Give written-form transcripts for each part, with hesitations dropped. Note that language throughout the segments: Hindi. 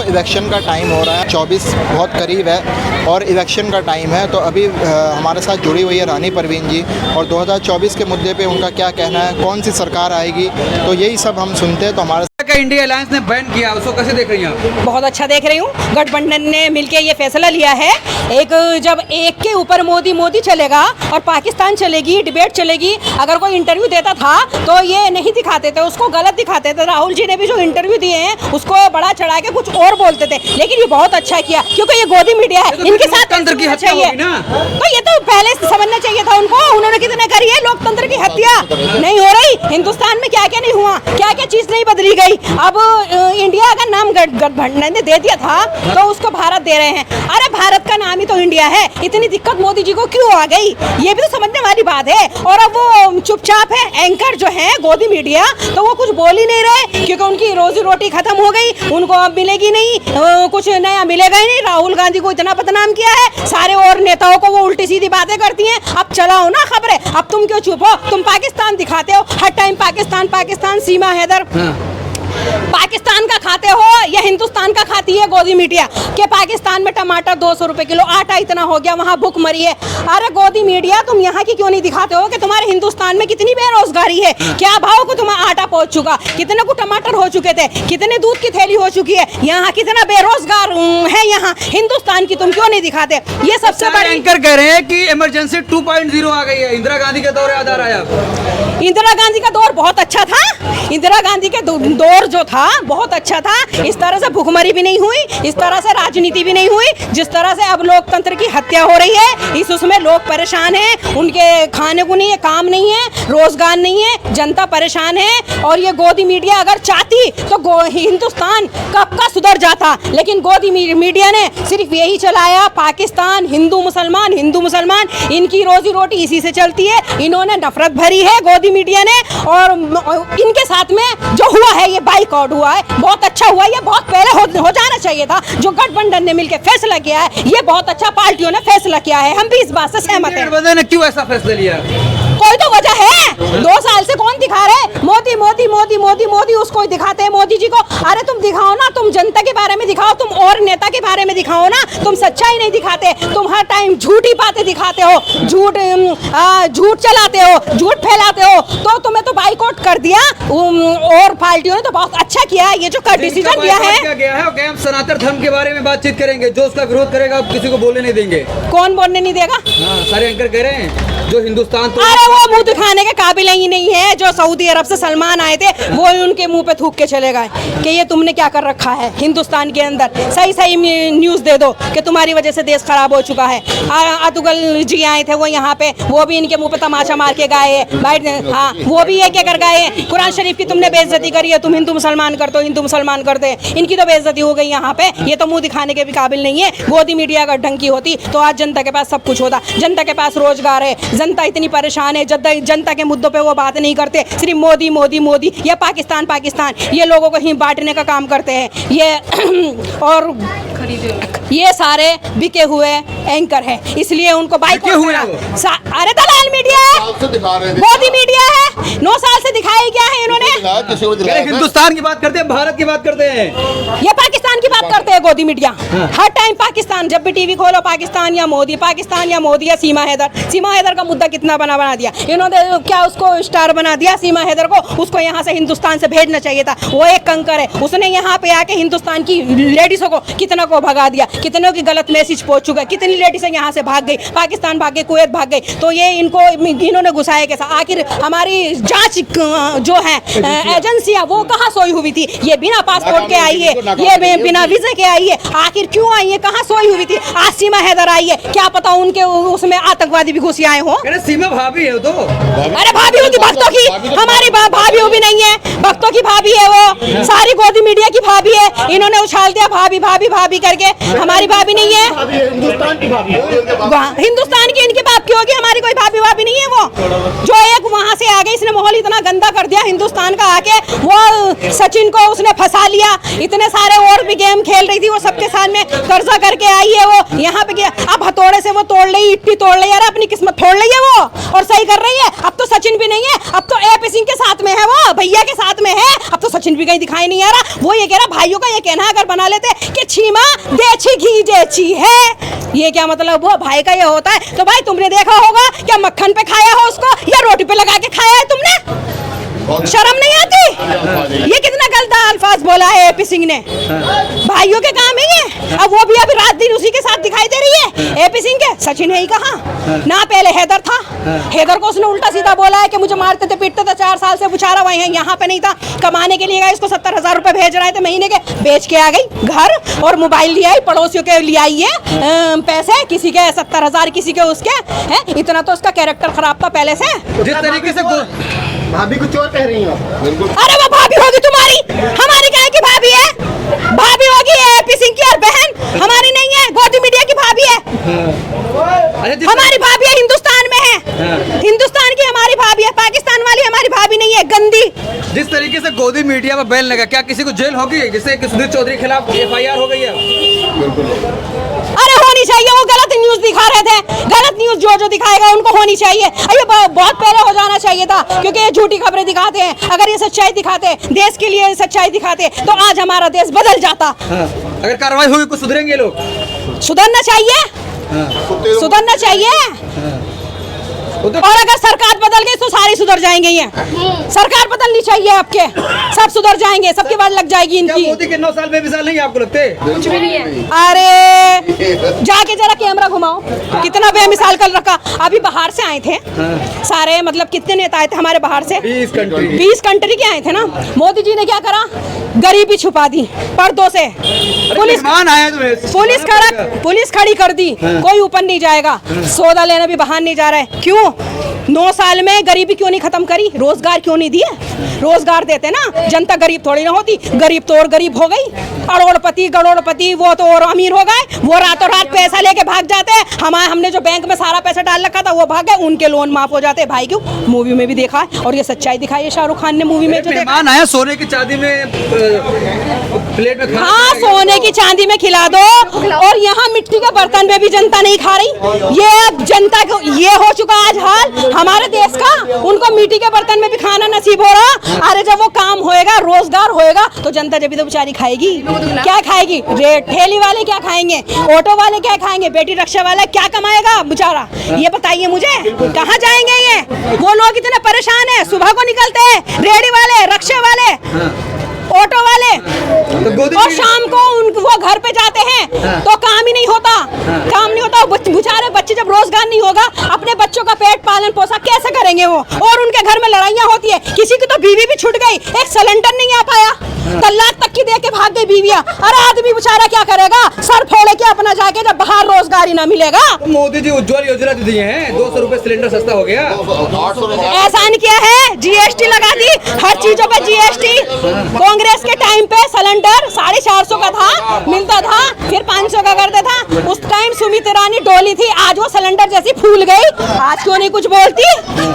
देखो इलेक्शन का टाइम हो रहा है, 24 बहुत करीब है और इलेक्शन का टाइम है। तो अभी हमारे साथ जुड़ी हुई है रानी परवीन जी और 2024 के मुद्दे पे उनका क्या कहना है, कौन सी सरकार आएगी, तो यही सब हम सुनते हैं। तो हमारे इंडिया अलायंस ने बैन किया, उसको कैसे देख रही हैं आप? बहुत अच्छा देख रही हूँ। गठबंधन ने मिलकर ये फैसला लिया है। जब एक के ऊपर मोदी चलेगा और पाकिस्तान चलेगी, डिबेट चलेगी। अगर कोई इंटरव्यू देता था तो ये नहीं दिखाते थे, उसको गलत दिखाते थे। राहुल जी ने भी जो इंटरव्यू दिए हैं उसको बड़ा चढ़ा के कुछ और बोलते थे, लेकिन ये बहुत अच्छा किया क्योंकि ये गोदी मीडिया है। इनके साथ लोकतंत्र की हत्या चाहिए होगी ना? तो ये तो पहले से समझना चाहिए था उनको। उन्होंने कितने करी है लोकतंत्र की हत्या, नहीं हो रही। हिंदुस्तान में क्या क्या नहीं हुआ, क्या क्या चीज नहीं बदली गई। अब इंडिया का नाम गठबंधन ने दे दिया था तो उसको भारत दे रहे हैं। अरे भारत का नाम ही तो इंडिया है, इतनी दिक्कत मोदी जी को क्यों आ गई, ये भी तो समझने वाली बात है। और अब वो चुपचाप है, एंकर जो है गोदी मीडिया, तो वो कुछ बोल ही नहीं रहे क्योंकि उनकी रोजी रोटी खत्म हो गई, उनको अब मिलेगी नहीं, कुछ नया मिलेगा ही नहीं। राहुल गांधी को इतना बदनाम किया है, सारे और नेताओं को वो उल्टी सीधी बातें करती हैं। अब चलाओ ना खबरें, अब तुम क्यों चुप हो? तुम पाकिस्तान दिखाते हो हर टाइम, पाकिस्तान पाकिस्तान। सीमा हैदर पाकिस्तान का खाते हो या हिंदुस्तान का खाती है गोदी मीडिया? के पाकिस्तान में टमाटर 200 रुपए किलो, आटा इतना हो गया, वहाँ भूख मरी है। अरे गोदी मीडिया, तुम यहाँ की क्यों नहीं दिखाते हो कि तुम्हारे हिंदुस्तान में कितनी बेरोजगारी है, क्या भाव को तुम्हारा आटा पहुंच चुका, कितने को टमाटर हो चुके थे, कितने दूध की थैली हो चुकी है, यहाँ कितना बेरोजगार है यहाँ हिंदुस्तान की, तुम क्यों नहीं दिखाते? ये सबसे बड़ा एंकर कह रहे हैं कि इमरजेंसी 2.0 आ गई है, इंदिरा गांधी का दौर याद आ रहा है आप? इंदिरा गांधी का दौर बहुत अच्छा था। इंदिरा गांधी के दौर जो था बहुत अच्छा था। इस तरह से भुखमरी भी नहीं हुई, इस तरह से राजनीति भी नहीं हुई जिस तरह से अब लोकतंत्र की हत्या हो रही है। इस उसमें लोग परेशान हैं, उनके खाने को नहीं है, काम नहीं है, रोजगार नहीं है, जनता परेशान है। और ये गोदी मीडिया अगर चाहती तो हिंदुस्तान कब का सुधर जाता, लेकिन गोदी मीडिया ने सिर्फ यही चलाया, पाकिस्तान हिंदू मुसलमान, हिंदू मुसलमान, इनकी रोजी रोटी इसी से चलती है। इन्होंने नफरत भरी है गोदी मीडिया ने, और इनके साथ में जो हुआ है ये बाइकआउट हुआ है, बहुत अच्छा हुआ। ये बहुत पहले हो जाना चाहिए था। जो गठबंधन ने मिलकर फैसला किया है ये बहुत अच्छा, पार्टियों ने फैसला किया है, हम भी इस बात से सहमत हैं। गठबंधन ने क्यों ऐसा फैसला लिया? कोई तो वजह है। 2 साल से कौन दिखा रहे? मोदी मोदी मोदी मोदी मोदी, उसको दिखाते हैं मोदी जी को। अरे तुम दिखाओ ना, तुम जनता के बारे में दिखाओ, तुम और नेता के बारे में दिखाओ ना। तुम सच्चाई नहीं दिखाते, तुम हर टाइम झूठी बातें दिखाते हो, झूठ चलाते हो, झूठ फैलाते हो। तो तुम्हें तो बाइकआउट कर दिया और पार्टियों ने तो बहुत अच्छा किया ये जो डिसीजन लिया है। क्या गया है कि हम सनातन धर्म के बारे में बातचीत करेंगे, जो उसका विरोध करेगा आप किसी को बोलने नहीं देंगे। कौन बोलने नहीं देगा? सारे एंकर कह रहे हैं जो हिंदुस्तान तो अरे वो मुंह दिखाने के काबिल ही नहीं है। जो सऊदी अरब से सलमान आए थे वो उनके मुंह पे थूक के चले गए कि ये तुमने क्या कर रखा है हिंदुस्तान के अंदर। सही सही न्यूज़ दे दो कि तुम्हारी वजह से देश खराब हो चुका है। अतुगल जी आए थे वो यहाँ पे, वो भी इनके मुंह पे तमाचा मार के गए हैं। हाँ, वो भी ये क्या कर गए हैं, कुरान शरीफ की तुमने बेइज्जती करी है, तुम हिंदू मुसलमान करते हो, हिंदू मुसलमान करते हैं, इनकी तो बेइज्जती हो गई यहाँ पे। ये तो मुंह दिखाने के भी काबिल नहीं है। गोदी मीडिया का ढंग की होती तो आज जनता के पास सब कुछ होता, जनता के पास रोजगार है, जनता इतनी परेशान है, जनता के मुद्दों पे वो बात नहीं करते, सिर्फ मोदी मोदी मोदी या पाकिस्तान पाकिस्तान, ये लोगों को ही बांटने का काम करते हैं ये। और ये सारे बिके हुए एंकर हैं, इसलिए उनको बाइकआउट हुए। अरे दलाल मीडिया है, मोदी मीडिया है, 9 साल से दिखाया क्या है इन्होंने? हिंदुस्तान की बात करते हैं, भारत की बात करते हैं, ये पाकिस्तान की बात करते हैं गोदी मीडिया। हर टाइम पाकिस्तान, जब भी टीवी खोलो पाकिस्तान या मोदी, पाकिस्तान या मोदी या सीमा हैदर का मुद्दा कितना बना दिया इन्होंने। क्या उसको स्टार बना दिया सीमा हैदर को? उसको यहाँ से हिंदुस्तान से भेजना चाहिए था। वो एक कंकर है, उसने यहाँ पे आके हिंदुस्तान की लेडीजों को कितना को भगा दिया, कितनों की गलत मैसेज पहुंच चुका, कितनी लेडीज यहाँ से भाग गई, पाकिस्तान भाग गई, कुवैत भाग गई। तो ये इन्होंने घुसाया कैसा? आखिर हमारी जांच जो है एजेंसियां वो कहाँ सोई हुई थी? ये बिना पासपोर्ट के आई है, ये बिना वीजा के आई है, आखिर क्यों आई है? कहाँ सोई हुई थी? आज सीमा हैदर आई है, क्या पता उनके उसमें आतंकवादी भी घुस आए हो। सीमा भाभी है तो। अरे भाभी होती भक्तों की, हमारी भाभी भी नहीं है, भक्तों की भाभी है वो, सारी गोदी मीडिया की भाभी है। इन्होंने उछाल दिया भाभी भाभी भाभी करके, हमारी भाभी नहीं है, हिंदुस्तान की इनके बाप की होगी, हमारी कोई भाभी भाभी नहीं है वो। जो एक वहां से आ गई, इसने माहौल इतना गंदा कर दिया हिंदुस्तान का आके, वो सचिन को उसने फंसा लिया, इतने सारे और भी गेम खेल रही थी वो, सबके सामने कर्जा करके आई है वो, यहाँ पे गया, अब हथौड़े से वो तोड़ रही, इट्टी तोड़ रही, अरे अपनी किस्मत तोड़ रही है वो, और सही कर रही है। अब तो सचिन भी नहीं है, अब तो एपी सिंह के साथ में है वो, भैया के साथ में है, अब तो सचिन भी कहीं दिखाई नहीं आ रहा। वो ये कह रहा, भाइयों का ये कहना है, अगर बना लेते कि छीमा देची घी जेची है, ये क्या मतलब हुआ? भाई का ये होता है तो भाई तुमने देखा होगा क्या, मक्खन पे खाया हो उसको या रोटी पे लगा के खाया है तुमने? शर्म नहीं आती? ये कितना गलत अल्फाज बोला है एपी सिंह ने। भाइयों के काम है ये, अब वो भी अभी रात दिन उसी के साथ दिखाई दे रही है एपी सिंह के। सचिन है ही कहाँ ना, पहले हैदर था, हैदर को उसने उल्टा सीधा बोला है कि मुझे मारते थे पीटते थे, 4 साल से बेचारा वही है, यहाँ पे नहीं था, कमाने के लिए गया, इसको 70,000 रुपए भेज रहे थे महीने के, बेच के आ गई घर और मोबाइल लिया है, पड़ोसियों के लिए आई है पैसे, किसी के 70,000 किसी के उसके है, इतना तो उसका कैरेक्टर खराब था पहले से। जिस तरीके से भाभी कुछ और कह रही हो? बिल्कुल। अरे वो भाभी होगी तुम्हारी, हमारी क्या है कि भाभी है? भाभी होगी एपी सिंह की और बहन, हमारी नहीं है, गोदी मीडिया की भाभी है। हमारी भाभी है, हिंदुस्तान में है, हिंदुस्तान की हमारी भाभी है, पाकिस्तान वाली हमारी भाभी नहीं है, गंदी। जिस तरीके से गोदी मीडिया में बैन लगा, क्या किसी को जेल होगी? जैसे कि सुधीर चौधरी के खिलाफ FIR हो गई है। अरे होनी चाहिए, वो गलत न्यूज दिखा रहे थे, गलत न्यूज जो दिखाएगा उनको होनी चाहिए। अरे बहुत पहले हो जाना चाहिए था, क्योंकि ये झूठी खबरें दिखाते हैं। अगर ये सच्चाई दिखाते, देश के लिए सच्चाई दिखाते, तो आज हमारा देश बदल जाता। अगर कार्रवाई होगी कुछ सुधरेंगे लोग? सुधरना चाहिए, सुधरना चाहिए। और अगर सरकार बदल गई तो सारी सुधर जाएंगे। ये सरकार बदलनी चाहिए, आपके सब सुधर जाएंगे, सबके बाद लग जाएगी इनकी। मोदी के 9 साल बेमिसाल नहीं आपको लगते? कुछ भी नहीं है। अरे जाके जरा कैमरा घुमाओ, कितना बेमिसाल कर रखा। अभी बाहर से आए थे सारे, मतलब कितने नेता आए थे हमारे बाहर से, 20 कंट्री के आए थे ना। मोदी जी ने क्या करा, गरीबी छुपा दी पर्दों से, पुलिस खड़ी कर दी, कोई ऊपर नहीं जाएगा, सौदा लेना भी बाहर नहीं जा रहा है। क्यों? 9 साल में गरीबी क्यों नहीं खत्म करी? रोजगार क्यों नहीं दिए? रोजगार देते ना, जनता गरीब थोड़ी ना होती। गरीब तो और गरीब हो गई, करोड़पति वो तो और अमीर हो गए, वो रातों रात पैसा लेके भाग जाते हैं। हमने जो बैंक में सारा पैसा डाल रखा था वो भाग गए, उनके लोन माफ हो जाते हैं। भाई क्यों? मूवी में भी देखा है, और ये सच्चाई दिखाई है शाहरुख खान ने मूवी में जो देखा। आया सोने की चांदी में प्लेट में, हाँ सोने की चांदी में खिला दो, और यहाँ मिट्टी के बर्तन में भी जनता नहीं खा रही। ये जनता को ये हो चुका आज हाल हमारे देश का, उनको मिट्टी के बर्तन में भी खाना नसीब हो रहा। अरे जब वो काम होएगा, रोजगार होएगा, तो जनता जब भी तो बेचारी खाएगी। क्या खाएगी? ठेली वाले क्या खाएंगे, ऑटो वाले क्या खाएंगे, बेटी रिक्शा वाला क्या कमाएगा बेचारा? ये बताइए मुझे, कहाँ जाएंगे ये? वो लोग इतने परेशान है, सुबह को निकलते हैं रेडी वाले, रिक्शे वाले, ऑटो वाले, और शाम को वो घर पे जाते हैं तो काम ही नहीं होता, काम नहीं होता। बेचारे बच्चे जब रोजगार नहीं होगा, अपने बच्चों का पेट पालन पोषण कैसे करेंगे वो? और उनके घर में लड़ाइयाँ होती है, किसी की तो बीवी भी छूट गई, एक सिलेंडर नहीं आ पाया, तलाक तक की दे के भाग गई बीवियां। अरे आदमी बेचारा क्या करेगा? सर फोड़े के अपना जाके, जब बाहर रोजगार ही ना मिलेगा। मोदी जी उज्ज्वल योजना दिए हैं, 200 रुपए सिलेंडर सस्ता हो गया। एहसान किया है, GST लगा दी, हर चीजों पे GST। कांग्रेस के टाइम पे सिलेंडर 450 का था, मिलता था, फिर 500 का करता था। उस टाइम सुमित ईरानी डोली थी, आज वो सिलेंडर जैसी फूल गई। आज क्यों नहीं कुछ बोलती?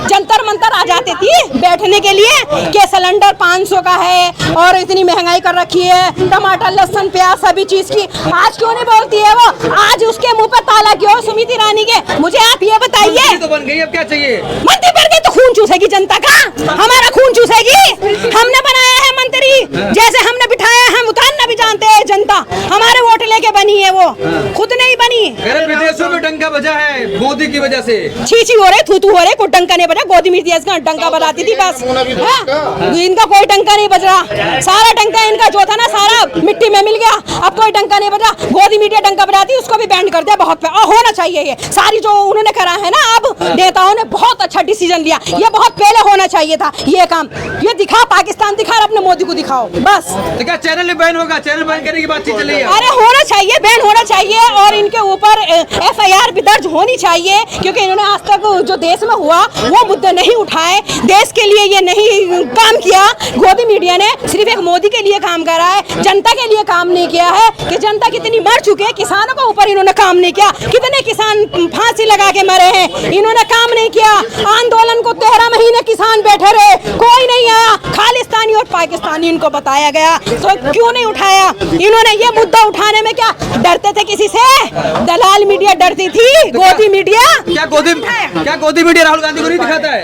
जंतर मंतर आ जाती थी बैठने के लिए कि सिलेंडर 500 का है और इतनी महंगाई कर रखी है, टमाटर लहसुन प्याज सभी चीज की। आज क्यों नहीं बोलती है वो? आज उसके मुंह पर ताला क्यों सुमित ईरानी के? मुझे आप ये बताइए। तो बन गई, अब क्या चाहिए? मंत्री बन गई तो खून चूसेगी जनता का, हमारा खून चूसेगी। हमने बनाया है मंत्री, जैसे हमने बिठाया है, हम उतारना भी जानते हैं। जनता हमारे वोट लेके बनी है, वो खुद नहीं बनी। विदेशों में डंका बजा है मोदी की वजह से, छी हो रहे, थू हो रहे, कोई डंका नहीं बजा। गोदी मीडिया इसका डंका बजाती थी बस, इनका कोई डंका नहीं बज रहा। सारा डंका इनका जो था ना, सारा मिट्टी में मिल गया, अब कोई डंका नहीं बजा। गोदी मीडिया डंका बजाती, उसको भी बैन कर दिया। बहुत होना चाहिए ये सारी जो उन्होंने करा है ना, अब नेताओं ने बहुत अच्छा डिसीजन लिया, ये बहुत पहले होना चाहिए था ये काम। ये दिखा, पाकिस्तान दिखा, अपने मोदी को दिखाओ बस। तो क्या चैनल बैन होगा? चैनल बैन करने की बातचीत चल रही है। अरे होना चाहिए, बैन होना चाहिए, और इनके ऊपर FIR FIR भी दर्ज होनी चाहिए, क्योंकि इन्होंने आज तक जो देश में हुआ वो मुद्दे नहीं उठाए, देश के लिए ये नहीं काम किया। गोदी मीडिया ने सिर्फ एक मोदी के लिए काम करा है, जनता के लिए काम नहीं किया है कि जनता कितनी मर चुके हैं। किसानों के ऊपर इन्होंने काम नहीं किया, कितने किसान फांसी लगा के मरे हैं, इन्होंने काम नहीं किया। आंदोलन को 13 महीने किसान बैठे रहे, कोई नहीं आया, खालिस्तानी और पाकिस्तानी इनको बताया गया, तो क्यों नहीं उठाया इन्होंने? ये मुद्दा उठाने में क्या डरते थे किसी से? दलाल मीडिया डरती थी, गोदी मीडिया क्या गोदी मीडिया राहुल गांधी को नहीं दिखाता है?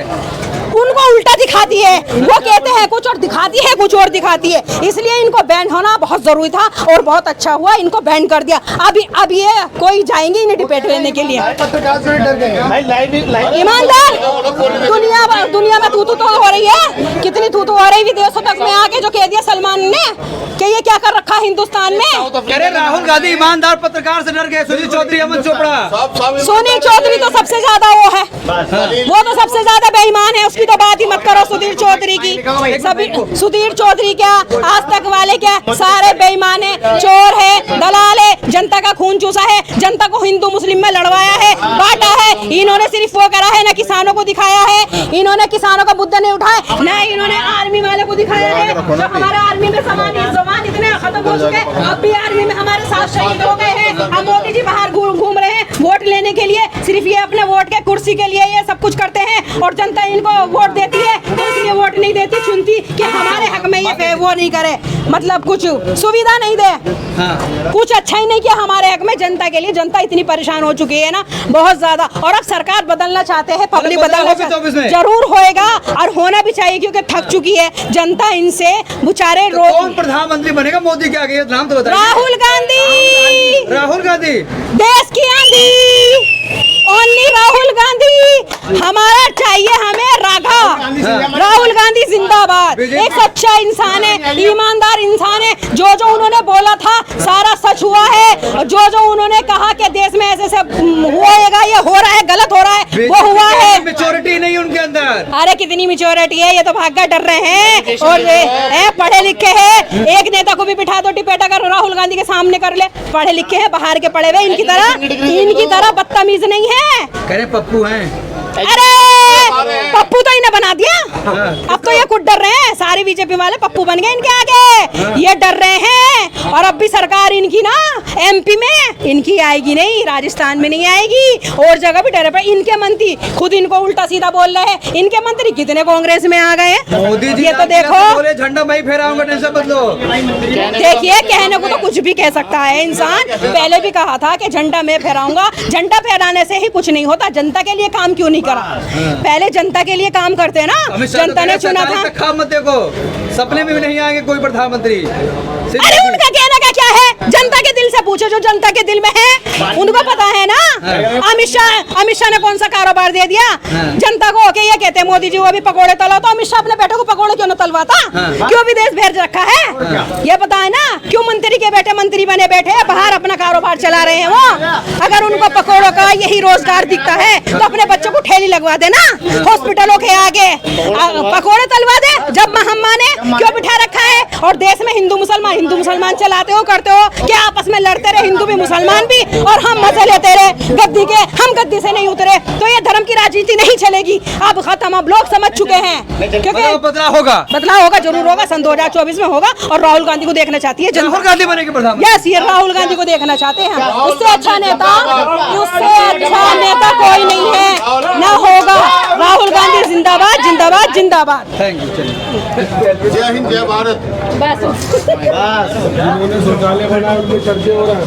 उनको उल्टा दिखाती है, वो कहते हैं कुछ और दिखाती है कुछ और दिखाती है। इसलिए इनको बैन होना बहुत जरूरी था और बहुत अच्छा हुआ इनको बैन कर दिया। अब ये कोई जाएंगे इन्हें डिबेट लेने के लिए। ईमानदार दुनिया में तू तो हो रही है, कितनी तू हो रही विदेशों तक में आके, जो कह दिया सलमान ने कि ये क्या कर रखा है हिंदुस्तान में। कह रहे राहुल गांधी ईमानदार पत्रकार से डर गए। सुनील चौधरी, अमन चोपड़ा, सुनील चौधरी तो सबसे ज्यादा वो है, वो तो सबसे ज्यादा बेईमान है, उसकी तो बात ही मत करो। सुधीर चौधरी की सभी, सुधीर चौधरी क्या, आज तक वाले क्या, सारे बेईमान है, चोर है, दलाल है, जनता का खून चूसा है, जनता को हिंदू मुस्लिम में लड़वाया है, बांटा है। इन्होंने सिर्फ वो करा है, ना किसानों को दिखाया है, इन्होंने किसानों का मुद्दा नहीं उठाया, न इन्होंने आर्मी वाले को दिखाया है। जो हमारे आर्मी में जवान इतने खत्म हो चुके, अब भी आर्मी में हमारे साथ शहीद हो गए हैं। अब मोदी जी बाहर घूम रहे हैं वोट लेने के लिए, सिर्फ ये अपने वोट के कुर्सी के लिए ये सब कुछ करते हैं, और जनता इनको वोट देती है तो इसलिए वोट नहीं देती, चुनती कि हमारे हक में ये वो नहीं करे, मतलब कुछ सुविधा नहीं दे, कुछ अच्छा ही नहीं किया हमारे हक में, जनता के लिए। जनता इतनी परेशान हो चुकी है ना, बहुत ज्यादा, और अब सरकार बदलना चाहते हैं, पब्लिक बदलना जरूर होएगा और होना भी चाहिए, क्योंकि थक चुकी है जनता इनसे। बेचारे कौन प्रधानमंत्री बनेगा मोदी के आगे, नाम तो बताइए। राहुल गांधी, राहुल गांधी देश की आंधी, ओनली राहुल गांधी हमारा चाहिए, हमें राघा। राहुल गांधी जिंदाबाद, एक सच्चा इंसान है, ईमानदार इंसान है, जो उन्होंने बोला था सारा सच हुआ है, जो उन्होंने कहा कि देश में ऐसे होएगा, ये हो रहा है, गलत हो रहा है, वो हुआ है। मैच्योरिटी नहीं उनके अंदर। अरे कितनी मैच्योरिटी है, ये तो भागा डर रहे हैं, और ये पढ़े लिखे हैं। एक नेता को भी बिठा दो डिबेट अगर राहुल गांधी के सामने कर ले, पढ़े लिखे हैं, बाहर के पढ़े हुए, इनकी तरह बदतमीज नहीं है। कह रहे पप्पू हैं। अरे पप्पू तो इन्हें बना दिया, अब तो ये खुद डर रहे हैं, सारे बीजेपी वाले पप्पू बन गए इनके आगे, ये डर रहे हैं। और अब भी सरकार इनकी ना MP में इनकी आएगी नहीं, राजस्थान में नहीं आएगी, और जगह भी डरे पे। इनके मंत्री खुद इनको उल्टा सीधा बोल रहे हैं, इनके मंत्री कितने कांग्रेस में आ गए हैं। मोदी जी ये तो देखो, झंडा मैं फहराऊंगा, टेंशन बदलो। देखिए कहने को तो कुछ भी कह सकता है इंसान, पहले भी कहा था कि झंडा मैं फहराऊंगा, झंडा फहराने से ही कुछ नहीं होता। जनता के लिए काम क्यों नहीं करा? पहले जनता के लिए काम करते ना, जनता ने चुना था। मत देखो, सपने में भी नहीं आएंगे कोई प्रधानमंत्री। अरे उनका कहने का क्या है, जनता के दिल से पूछो, जो जनता के दिल में है उनको पता है ना। अमित शाह ने कौन सा कारोबार दे दिया जनता को? ओके, ये कहते हैं मोदी जी वो भी पकोड़े तला, तो अमित शाह अपने बेटे को पकोड़े क्यों न तलवाता? क्यों विदेश भेज रखा है? ये पता है ना, क्यों मंत्री के बेटे मंत्री बने बैठे बाहर अपना कारोबार चला रहे हैं वो। अगर उनको पकोड़ों का यही रोजगार दिखता है तो अपने बच्चों को ठेली लगवा देना हॉस्पिटलों के आगे, पकोड़े तलवा दे। जब महम्मा ने क्यों बिठा रखा है? और देश में हिंदू मुसलमान चलाते हो, करते हो क्या? आपस में लड़ते रहे हिंदू भी मुसलमान भी, और हम मजे लेते रहे गद्दी के, हम गद्दी से नहीं उतरे, तो ये धर्म की राजनीति नहीं चलेगी। अब खत्म, अब लोग समझ चुके हैं, क्योंकि बदलाव होगा, जरूर होगा, सन 2024 में होगा। और राहुल गांधी को देखना चाहती है राहुल गांधी बनेगी प्रधानमंत्री। यस, ये राहुल गांधी को देखना चाहते हैं। उससे अच्छा नेता कोई नहीं है, ना होगा। राहुल गांधी जिंदाबाद, जिंदाबाद, जिंदाबाद। Thank you. जय हिंद, जय भारत। बस शौचालय बनाए, उनके चर्चे हो रहे हैं।